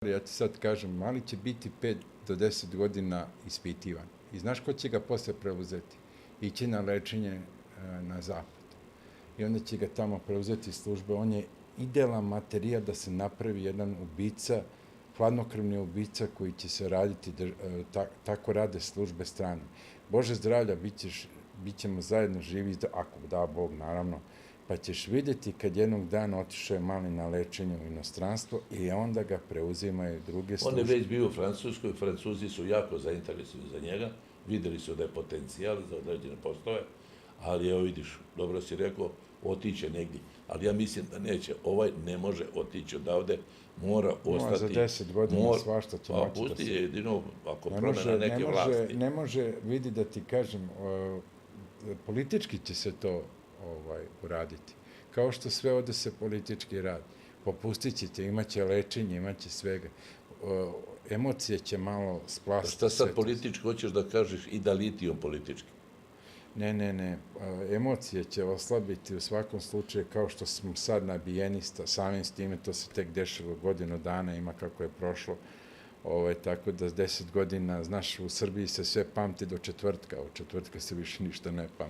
Ja ti sad kažem, mali će biti 5 do 10 godina ispitivan. I znaš ko će ga posle preuzeti? Ići na lečenje na zapad. I onda će ga tamo preuzeti službe. On je idealan materijal da se napravi jedan ubica, hladnokrvni ubica koji će se raditi, tako rade službe strane. Bože zdravlja, bit ćemo zajedno živi, ako da Bog, naravno, pa ćeš vidjeti kad jednog dana otišao je mali na lečenje u inostranstvo i onda ga preuzimaju druge službe. On je već bio u Francuskoj, Francuzi su jako zainteresovani za njega, videli su da je potencijal za određene poslove, ali evo vidiš, dobro si rekao, otiće negdje, ali ja mislim da neće, ovaj ne može otići odavde, mora ostati... Za 10 godina svašta će moći da se... Pusti je jedino ako promena neke vlasti. Ne može, vidi da ti kažem, politički će se to uraditi. Kao što sve ovde se politički radi. Popustit ćete, imaće lečenje, imaće svega. Emocije će malo splasiti. Šta sad politički hoćeš da kažeš i da litijom politički? Ne. Emocije će oslabiti u svakom slučaju, kao što smo sad nabijeni samim s time, to se tek dešava godinu dana, ima kako je prošlo. Tako da 10 godina, znaš, u Srbiji se sve pamti do četvrtka, od četvrtka se više ništa ne pamti.